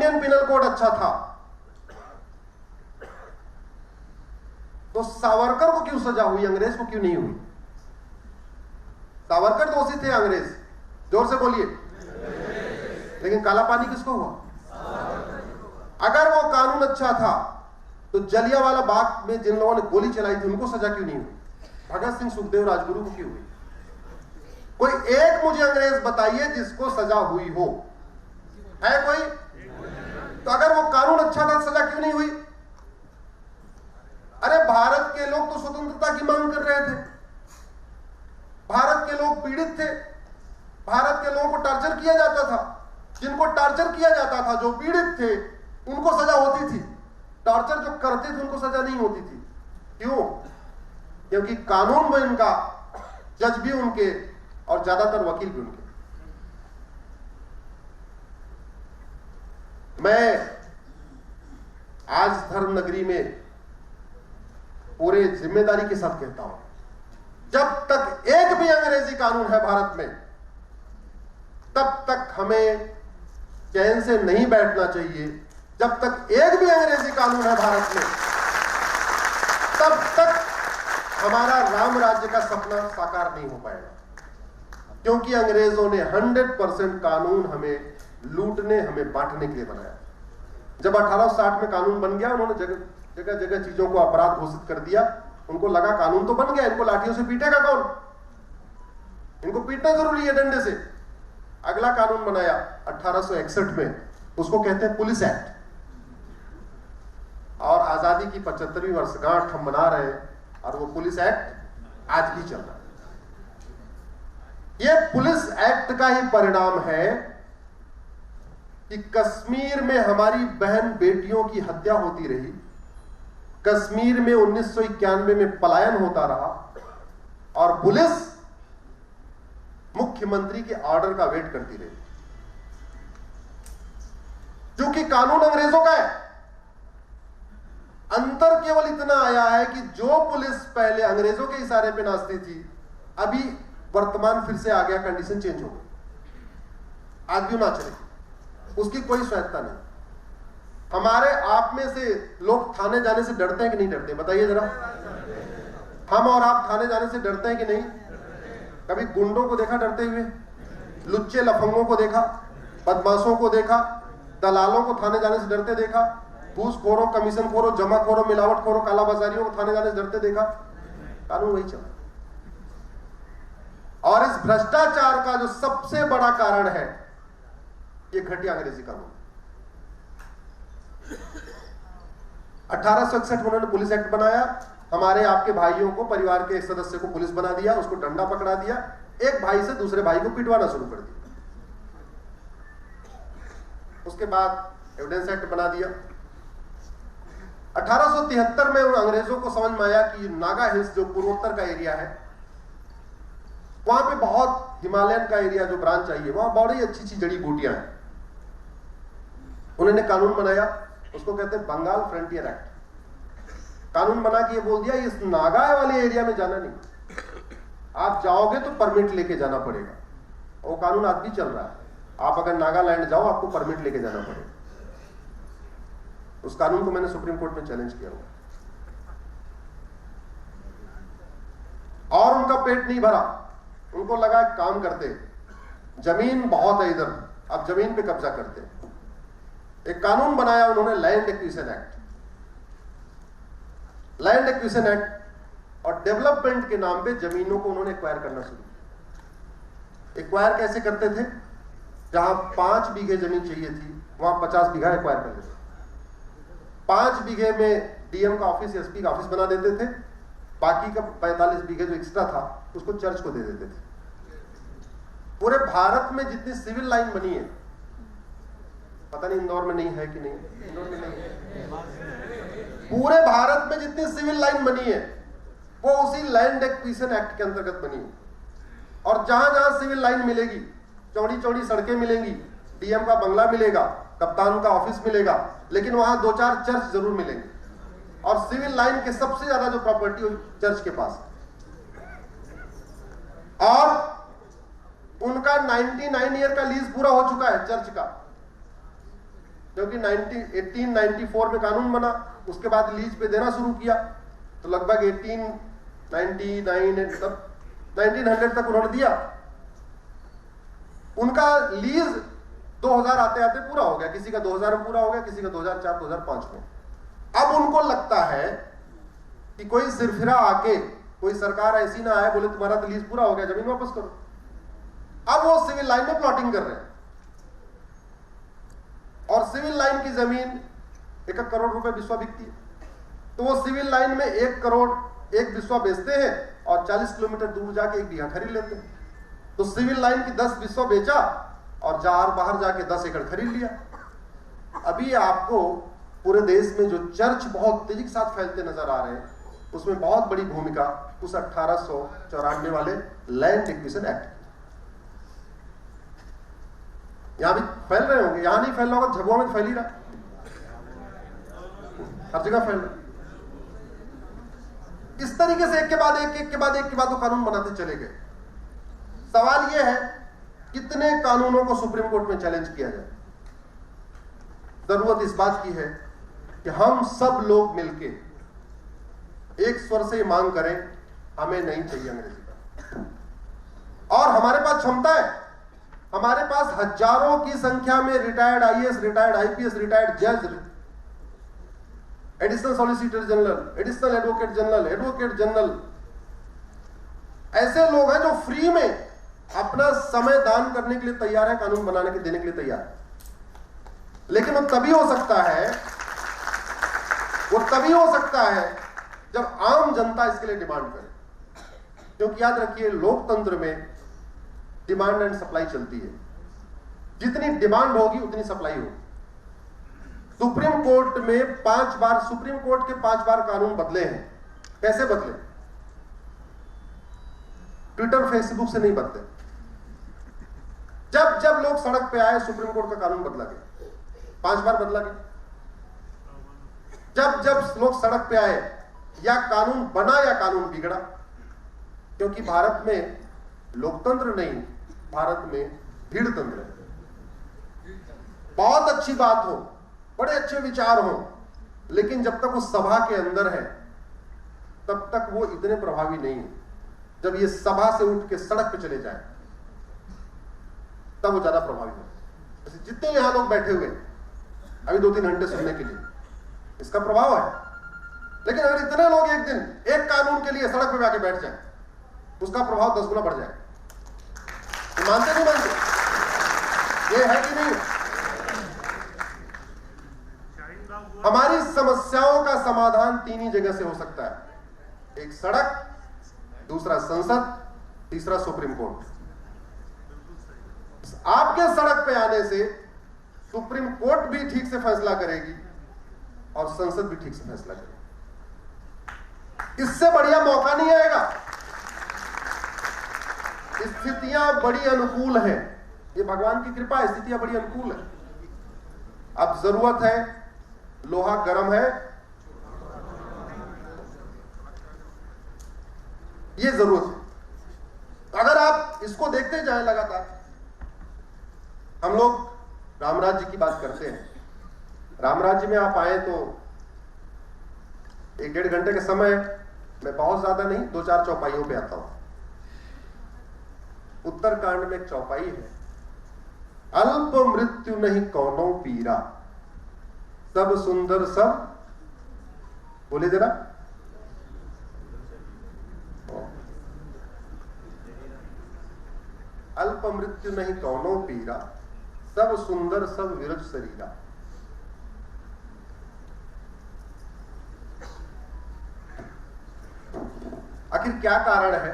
Indian penal code अच्छा था, तो सावरकर को क्यों सजा हुई, अंग्रेज को क्यों नहीं हुई? सावरकर दोषी थे, अंग्रेज, जोर से बोलिए। लेकिन काला पानी किसको हुआ? अगर वो कानून अच्छा था तो जलियांवाला बाग में जिन लोगों ने गोली चलाई थी उनको सजा क्यों नहीं हुई? भगत सिंह, सुखदेव, राजगुरु को क्यों हुई? कोई एक मुझे अंग्रेज बताइए जिसको सजा हुई हो, है कोई? तो अगर वो कानून अच्छा था सजा क्यों नहीं हुई? अरे भारत के लोग तो स्वतंत्रता की मांग कर रहे थे, भारत के लोग पीड़ित थे, भारत के लोगों को टॉर्चर किया जाता था, जिनको टॉर्चर किया जाता था, जो पीड़ित थे, उनको सजा होती थी, टॉर्चर जो करते थे उनको सजा नहीं होती थी। क्यों? क्योंकि कानून में इनका, जज भी उनके और ज्यादातर वकील भी उनके। मैं आज धर्म नगरी में पूरे जिम्मेदारी के साथ कहता हूं, जब तक एक भी अंग्रेजी कानून है भारत में, तब तक हमें चैन से नहीं बैठना चाहिए। जब तक एक भी अंग्रेजी कानून है भारत में, तब तक हमारा राम राज्य का सपना साकार नहीं हो पाएगा। क्योंकि अंग्रेजों ने 100% कानून हमें लूटने, हमें बांटने के लिए बनाया। जब 1860 में कानून बन गया, उन्होंने जगह जगह चीजों को अपराध घोषित कर दिया। उनको लगा कानून तो बन गया, इनको लाठियों से पीटेगा कौन? इनको पीटना जरूरी है डंडे से। अगला कानून बनाया 1861 में, उसको कहते हैं पुलिस एक्ट। और आजादी की 75वीं वर्षगांठ हम मना रहे हैं, और वो पुलिस एक्ट आज भी चल रहा है। ये पुलिस एक्ट का ही परिणाम है कि कश्मीर में हमारी बहन बेटियों की हत्या होती रही, कश्मीर में 1991 में पलायन होता रहा, और पुलिस मुख्यमंत्री के ऑर्डर का वेट करती रही। क्योंकि कानून अंग्रेजों का है। अंतर केवल इतना आया है कि जो पुलिस पहले अंग्रेजों के इशारे पे नाचती थी, अभी वर्तमान फिर से आ गया, कंडीशन चेंज हो गई, आज भी नाच रही, उसकी कोई स्वायत्ता नहीं। हमारे आप में से लोग थाने जाने से डरते हैं कि नहीं डरते? बताइए जरा। हम और आप थाने जाने से डरते हैं कि नहीं? कभी गुंडों को देखा डरते हुए? लुच्चे लफंगों को देखा? बदमाशों को देखा? दलालों को थाने जाने से डरते देखा? घूसखोरों, कमीशनखोरों, जमाखोरों, मिलावटखोरों, कालाबाजारियों को थाने जाने से डरते देखा? कानून वही चला। और इस भ्रष्टाचार का जो सबसे बड़ा कारण है, ये घटिया अंग्रेजी कानून। 1861 में उन्होंने पुलिस एक्ट बनाया, हमारे आपके भाइयों को, परिवार के एक सदस्य को पुलिस बना दिया, उसको डंडा पकड़ा दिया, एक भाई से दूसरे भाई को पिटवाना शुरू कर दिया। उसके बाद एविडेंस एक्ट बना दिया। 1873 में उन अंग्रेजों को समझ में आया कि नागा हिल्स जो पूर्वोत्तर का एरिया है, वहां पे बहुत हिमालयन का एरिया जो ब्रांच चाहिए, वहां बड़ी अच्छी अच्छी जड़ी बूटियां हैं। उन्होंने कानून बनाया, उसको कहते हैं बंगाल फ्रंटियर एक्ट। कानून बना के ये बोल दिया, इस नागा वाले एरिया में जाना नहीं, आप जाओगे तो परमिट लेके जाना पड़ेगा। वो कानून आज भी चल रहा है, आप अगर नागालैंड जाओ आपको परमिट लेके जाना पड़ेगा। उस कानून को मैंने सुप्रीम कोर्ट में चैलेंज किया हुआ। और उनका पेट नहीं भरा, उनको लगा काम करते, जमीन बहुत है इधर, अब जमीन पे कब्जा करते। एक कानून बनाया उन्होंने, land acquisition act. Land acquisition act और डेवलपमेंट के नाम पे जमीनों को उन्होंने एक्वायर करना शुरू किया। एक्वायर कैसे करते थे? जहां 5 बीघे जमीन चाहिए थी, वहां 50 बीघा एक्वायर कर देते। 5 बीघे में डीएम का ऑफिस, एसपी का ऑफिस बना देते थे, बाकी का 45 बीघे जो एक्स्ट्रा था उसको चर्च को दे देते थे। पूरे भारत में जितनी सिविल लाइन बनी है, पता नहीं इंदौर में नहीं है कि नहीं, इंदौर में नहीं है, पूरे भारत में जितनी सिविल लाइन बनी है वो उसी लैंड एक्विजिशन एक्ट के अंतर्गत बनी है। और जहां जहां सिविल लाइन मिलेगी, चौड़ी चौड़ी सड़कें मिलेंगी, डीएम का बंगला मिलेगा, कप्तान का ऑफिस मिलेगा, लेकिन वहां 2-4 चर्च जरूर मिलेंगे। और सिविल लाइन के सबसे ज्यादा जो प्रॉपर्टी हो चर्च के पास, और उनका 99 ईयर का लीज पूरा हो चुका है चर्च का। क्योंकि 1894 में कानून बना, उसके बाद लीज पे देना शुरू किया, तो लगभग 1899 तक 1900 तक उन्होंने दिया। उनका लीज 2000 आते आते पूरा हो गया, किसी का 2000 में पूरा हो गया, किसी का 2004 2005 में। अब उनको लगता है कि कोई सिरफिरा आके, कोई सरकार ऐसी ना आए बोले तुम्हारा तो लीज पूरा हो गया, जमीन वापस करो। अब वो सिविल लाइन में प्लॉटिंग कर रहे हैं, और सिविल लाइन की जमीन 1 करोड़ रुपए बिस्वा बिकती है, तो वो सिविल लाइन में 1 करोड़ एक बिस्वा बेचते हैं और 40 किलोमीटर दूर जाके 1 बीघा खरीद लेते हैं। तो सिविल लाइन की 10 बिस्वा बेचा और बाहर जाके 10 एकड़ खरीद लिया। अभी आपको पूरे देश में जो चर्च बहुत तेजी के साथ फैलते नजर आ रहे हैं, उसमें बहुत बड़ी भूमिका उस 1894 वाले लैंड एक्विजिशन एक्ट की। यहां भी फैल रहे होंगे, यहां नहीं फैल रहा होगा, झबुआ में फैल ही रहा, हर जगह फैल रहा। इस तरीके से एक के बाद एक वो कानून बनाते चले गए। सवाल यह है कितने कानूनों को सुप्रीम कोर्ट में चैलेंज किया जाए। जरूरत इस बात की है कि हम सब लोग मिलके एक स्वर से मांग करें, हमें नहीं चाहिए अंग्रेजी का। और हमारे पास क्षमता है, हमारे पास हजारों की संख्या में retired IAS, retired IPS, retired जज, additional solicitor general, additional advocate general, advocate general, ऐसे लोग हैं जो फ्री में अपना समय दान करने के लिए तैयार है, कानून बनाने के देने के लिए तैयार है। लेकिन वो तभी हो सकता है जब आम जनता इसके लिए डिमांड करे। क्योंकि याद रखिए, लोकतंत्र में डिमांड एंड सप्लाई चलती है, जितनी डिमांड होगी उतनी सप्लाई होगी। सुप्रीम कोर्ट में 5 बार, सुप्रीम कोर्ट के 5 बार कानून बदले हैं। कैसे बदले? ट्विटर फेसबुक से नहीं बदले। जब जब लोग सड़क पे आए, सुप्रीम कोर्ट का कानून बदला गया, 5 बार बदला गया। जब जब लोग सड़क पे आए, या कानून बना या कानून बिगड़ा। क्योंकि भारत में लोकतंत्र नहीं, भारत में भीड़ तंत्र है। बहुत अच्छी बात हो, बड़े अच्छे विचार हो, लेकिन जब तक वो सभा के अंदर है तब तक वो इतने प्रभावी नहीं है। जब ये सभा से उठ के सड़क पे चले जाए तब वो ज्यादा प्रभावी हो। जितने यहां लोग बैठे हुए अभी 2-3 घंटे सुनने के लिए, इसका प्रभाव है। लेकिन अगर इतने लोग एक दिन एक कानून के लिए सड़क पे जाके बैठ जाए, उसका प्रभाव 10 गुना बढ़ जाए। तो मानते नहीं मानते? ये है कि नहीं? हमारी समस्याओं का समाधान 3 ही जगह से हो सकता है। एक सड़क, दूसरा संसद, तीसरा सुप्रीम कोर्ट। आपके सड़क पे आने से सुप्रीम कोर्ट भी ठीक से फैसला करेगी और संसद भी ठीक से फैसला करेगी। इससे बढ़िया मौका नहीं आएगा। स्थितियां बड़ी अनुकूल हैं, ये भगवान की कृपा है, स्थितियां बड़ी अनुकूल है। अब जरूरत है, लोहा गर्म है, ये जरूरत है। अगर आप इसको देखते जाए लगातार, हम लोग राम राज्य की बात करते हैं। राम राज्य में आप आए तो 1-1.5 घंटे के समय, मैं बहुत ज्यादा नहीं, 2-4 चौपाइयों पे आता हूं। उत्तरकांड में एक चौपाई है, अल्प मृत्यु नहीं कौनो पीरा, सब सुंदर सब, बोले जरा, अल्प मृत्यु नहीं कौनो पीरा, सब सुंदर सब विरज शरीरा। आखिर क्या कारण है?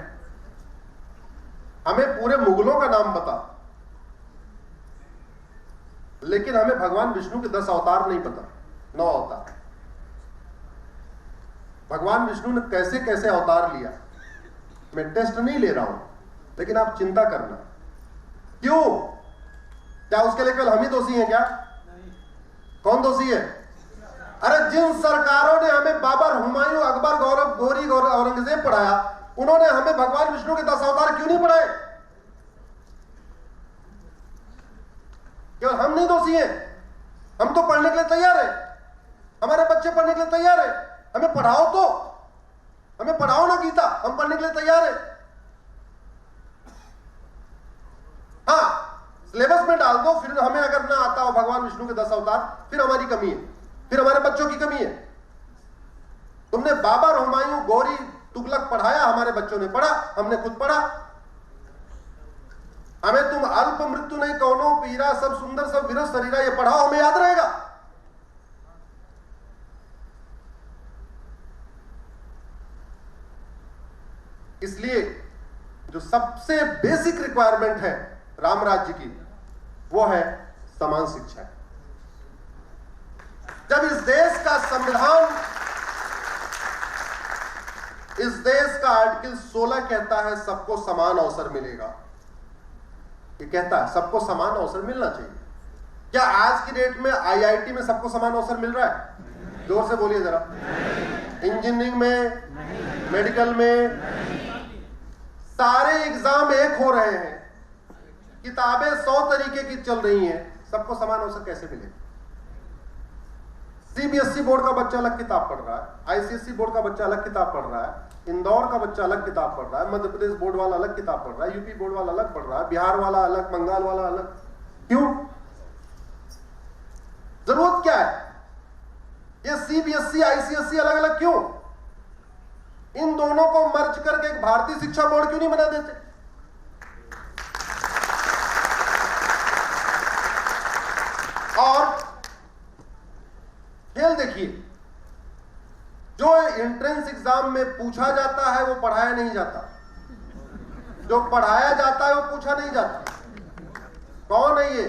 हमें पूरे मुगलों का नाम पता, लेकिन हमें भगवान विष्णु के 10 अवतार नहीं पता, 9 अवतार। भगवान विष्णु ने कैसे कैसे अवतार लिया, मैं टेस्ट नहीं ले रहा हूं, लेकिन आप चिंता करना। क्यों? क्या उसके लिए केवल हम ही दोषी हैं क्या? कौन दोषी है? अरे जिन सरकारों ने हमें बाबर, हुमायूं, अकबर, गौरव, गोरी, औरंगजेब पढ़ाया, उन्होंने हमें भगवान विष्णु के 10 अवतार क्यों नहीं पढ़ाए? केवल हम नहीं दोषी हैं। हम तो पढ़ने के लिए तैयार है, हमारे बच्चे पढ़ने के लिए तैयार है, हमें पढ़ाओ, तो हमें पढ़ाओ ना गीता, हम पढ़ने के लिए तैयार है। हाँ, सिलेबस में डाल दो, फिर हमें अगर ना आता हो भगवान विष्णु के 10 अवतार, फिर हमारी कमी है, फिर हमारे बच्चों की कमी है। तुमने बाबर, हुमायूं, गौरी, तुगलक पढ़ाया, हमारे बच्चों ने पढ़ा, हमने खुद पढ़ा। हमें तुम अल्प मृत्यु नहीं कौनो पीरा, सब सुंदर सब विरस शरीरा, ये पढ़ाओ, हमें याद रहेगा। इसलिए जो सबसे बेसिक रिक्वायरमेंट है राम राज्य की, वो है समान शिक्षा। जब इस देश का संविधान, इस देश का आर्टिकल 16 कहता है सबको समान अवसर मिलेगा, ये कहता है सबको समान अवसर मिलना चाहिए। क्या आज की डेट में आईआईटी में सबको समान अवसर मिल रहा है? जोर से बोलिए जरा। इंजीनियरिंग में, मेडिकल में, सारे एग्जाम एक हो रहे हैं, किताबें 100 तरीके की चल रही हैं, सबको समान अवसर कैसे मिले? सीबीएसई बोर्ड का बच्चा अलग किताब पढ़ रहा है, आईसीएसई बोर्ड का बच्चा अलग किताब पढ़ रहा है, इंदौर का बच्चा अलग किताब पढ़ रहा है, मध्य प्रदेश बोर्ड वाला अलग किताब पढ़ रहा है, यूपी बोर्ड वाला अलग पढ़ रहा है, बिहार वाला अलग, बंगाल वाला अलग। क्यों? जरूरत क्या है? ये सीबीएसई, आईसीएसई अलग अलग क्यों? इन दोनों को मर्ज करके एक भारतीय शिक्षा बोर्ड क्यों नहीं बना देते? और खेल देखिए, जो एंट्रेंस एग्जाम में पूछा जाता है वो पढ़ाया नहीं जाता, जो पढ़ाया जाता है वो पूछा नहीं जाता। कौन है ये?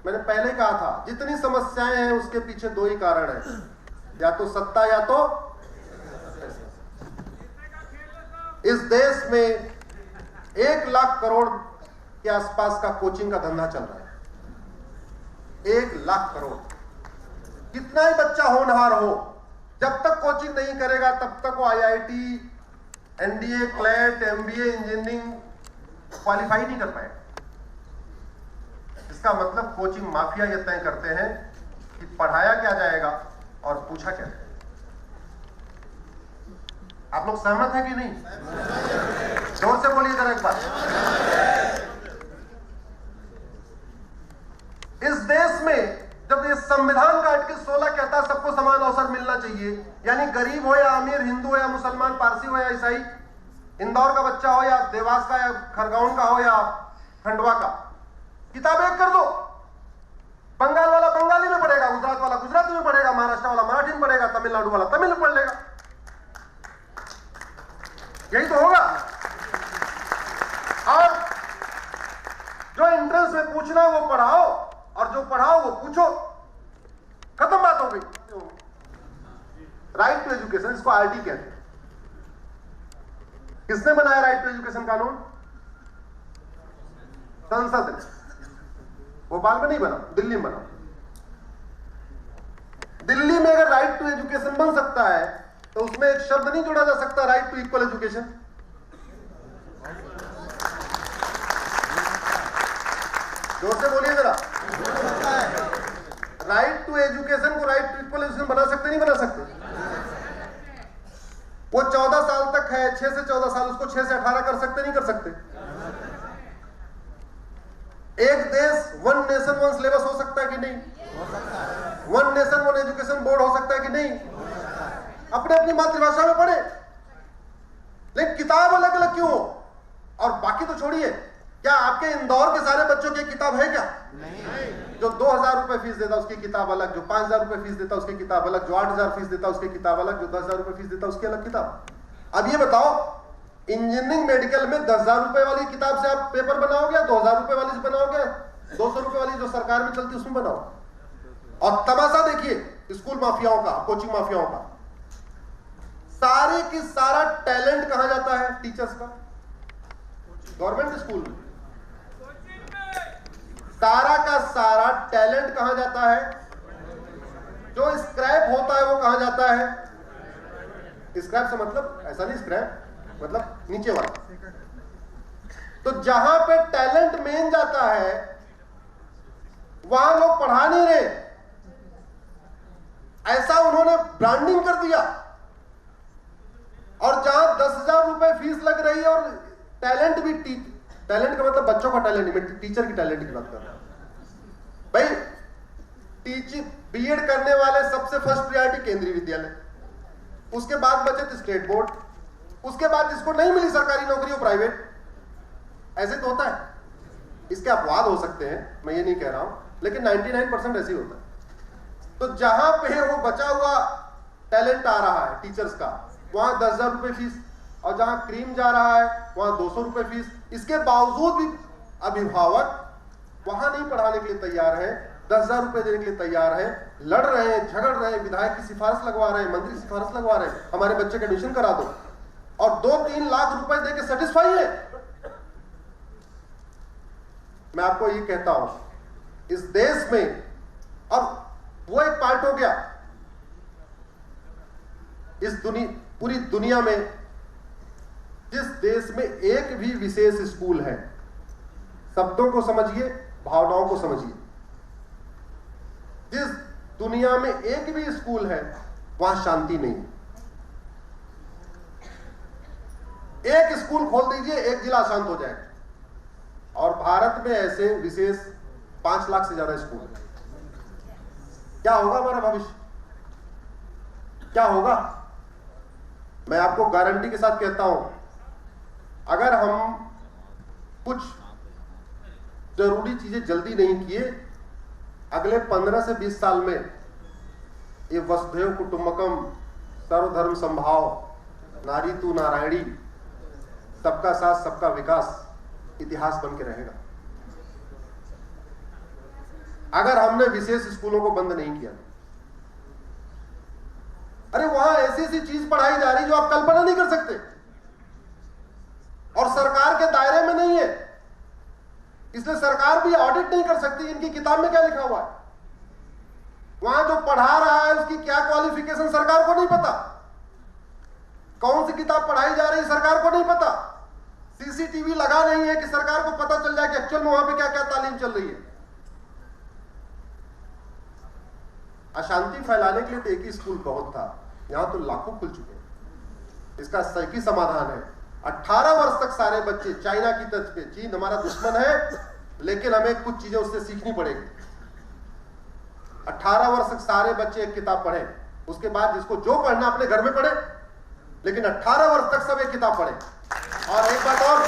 मैंने पहले कहा था, जितनी समस्याएं हैं उसके पीछे दो ही कारण है, या तो सत्ता या तो इस देश में 1 लाख करोड़ के आसपास का कोचिंग का धंधा चल रहा है। 1 लाख करोड़। कितना ही बच्चा होनहार हो, जब तक कोचिंग नहीं करेगा तब तक वो IIT, NDA, CLAT, MBA, engineering qualify नहीं कर पाएगा। इसका मतलब कोचिंग माफिया ये तय करते हैं कि पढ़ाया क्या जाएगा और पूछा क्या जाएगा। आप लोग सहमत हैं कि नहीं? जोर से बोलिए जरा एक बार। इस देश में जब ये संविधान का आर्टिकल 16 कहता है सबको समान अवसर मिलना चाहिए, यानी गरीब हो या अमीर, हिंदू हो या मुसलमान, पारसी हो या ईसाई, इंदौर का बच्चा हो या देवास का या खरगोन का हो या खंडवा का, किताब एक कर दो। बंगाल वाला बंगाली में पढ़ेगा, गुजरात वाला गुजराती में पढ़ेगा, महाराष्ट्र वाला मराठी में पढ़ेगा, तमिलनाडु वाला तमिल में पढ़ लेगा। यही तो होगा। और जो एंट्रेंस में पूछना है वो पढ़ाओ, और जो पढ़ाओ वो पूछो, खत्म बात हो गई। राइट टू एजुकेशन, इसको आरटी कहते हैं। किसने बनाया राइट टू एजुकेशन कानून? संसद ने। भोपाल में नहीं बना, दिल्ली में बना। दिल्ली में अगर राइट टू एजुकेशन बन सकता है तो उसमें एक शब्द नहीं जोड़ा जा सकता, राइट टू इक्वल एजुकेशन? जोर से बोलिए जरा। राइट टू एजुकेशन को राइट टू इक्वल एजुकेशन बना सकते नहीं बना सकते? वो 14 साल तक है, 6 से 14 साल, उसको 6 से 18 कर सकते नहीं कर सकते? एक देश वन नेशन वन सिलेबस हो सकता है कि नहीं? One nation one education board हो सकता है कि नहीं? अपने अपनी मातृभाषा में पढ़े, लेकिन किताब अलग अलग क्यों हो? और बाकी तो छोड़िए, क्या आपके इंदौर के सारे बच्चों की किताब है क्या? नहीं। जो 2000 रुपए फीस देता उसकी किताब अलग, जो 5000 रुपए फीस देता उसकी किताब अलग, जो 8000 फीस देता उसकी किताब अलग, जो 10000 रुपए फीस देता उसकी अलग किताब। अब ये बताओ, इंजीनियरिंग मेडिकल में 10000 रुपए वाली किताब से आप पेपर बनाओगे, 2000 रुपए वाली से बनाओगे, 200 रुपए वाली जो सरकार में चलती उसमें बनाओ? और तमाशा देखिए स्कूल माफियाओं का, कोचिंग माफियाओं का। सारे की सारा टैलेंट कहां जाता है? टीचर्स का, गवर्नमेंट स्कूल में। सारा का सारा टैलेंट कहां जाता है? जो स्क्रैप होता है वो कहां जाता है? स्क्रैप से मतलब ऐसा नहीं, स्क्रैप मतलब नीचे वाला। तो जहां पे टैलेंट मेन जाता है वहां लोग पढ़ा नहीं रहे, ऐसा उन्होंने ब्रांडिंग कर दिया। और जहां 10,000 रुपए फीस लग रही है और टैलेंट भी, टैलेंट का मतलब बच्चों का टैलेंट नहीं, मैं टीचर की टैलेंट की बात कर रहा हूं भाई। टीचिंग बीएड करने वाले सबसे फर्स्ट प्रायोरिटी केंद्रीय विद्यालय, उसके बाद बचे थे स्टेट बोर्ड, उसके बाद जिसको नहीं मिली सरकारी नौकरी वो प्राइवेट। ऐसे तो होता है, इसके अपवाद हो सकते हैं, मैं ये नहीं कह रहा हूं, लेकिन 99% ऐसे ही होता है। तो जहां पे वो बचा हुआ टैलेंट आ रहा है टीचर्स का, वहां 10,000 रुपए फीस, और जहां क्रीम जा रहा है वहां 200 रुपए फीस। इसके बावजूद भी अभिभावक वहां नहीं पढ़ाने के लिए तैयार है, 10,000 रुपए देने के लिए तैयार है, लड़ रहे हैं, झगड़ रहे हैं, विधायक की सिफारिश लगवा रहे हैं, मंत्री की सिफारिश लगवा रहे हैं, हमारे बच्चे का एडमिशन करा दो, और 2-3 लाख रुपए देके सेटिस्फाई है। मैं आपको ये कहता हूं, इस देश में, अब वो एक पार्ट हो गया, इस पूरी दुनिया में जिस देश में एक भी विशेष स्कूल है, शब्दों को समझिए, भावनाओं को समझिए, जिस दुनिया में एक भी स्कूल है वहां शांति नहीं है। एक स्कूल खोल दीजिए, एक जिला शांत हो जाएगा। और भारत में ऐसे विशेष 5 लाख से ज्यादा स्कूल है। क्या होगा हमारा भविष्य, क्या होगा? मैं आपको गारंटी के साथ कहता हूं, अगर हम कुछ जरूरी चीजें जल्दी नहीं किए, अगले 15 से 20 साल में ये वसुधैव कुटुंबकम, सर्वधर्म संभाव, नारी तू नारायणी, सबका साथ सबका विकास इतिहास बन के रहेगा, अगर हमने विशेष स्कूलों को बंद नहीं किया। अरे वहां ऐसी ऐसी चीज पढ़ाई जा रही जो आप कल्पना नहीं कर सकते, और सरकार के दायरे में नहीं है, इसलिए सरकार भी ऑडिट नहीं कर सकती इनकी किताब में क्या लिखा हुआ है। वहां जो पढ़ा रहा है उसकी क्या क्वालिफिकेशन सरकार को नहीं पता, कौन सी किताब पढ़ाई जा रही है सरकार को नहीं पता, सीसीटीवी लगा नहीं है कि सरकार को पता चल जाए कि एक्चुअल में वहां पे क्या क्या तालीम चल रही है। अशांति फैलाने के लिए तो एक ही स्कूल बहुत था, यहां तो लाखों खुल चुके हैं। इसका सही समाधान है 18 वर्ष तक सारे बच्चे चाइना की तर्ज पे, चीन हमारा दुश्मन है लेकिन हमें कुछ चीजें उससे सीखनी पड़ेगी। 18 वर्ष तक सारे बच्चे एक किताब पढ़े, उसके बाद जिसको जो पढ़ना अपने घर में पढ़े, लेकिन 18 वर्ष तक सब एक किताब पढ़े। और एक बात और,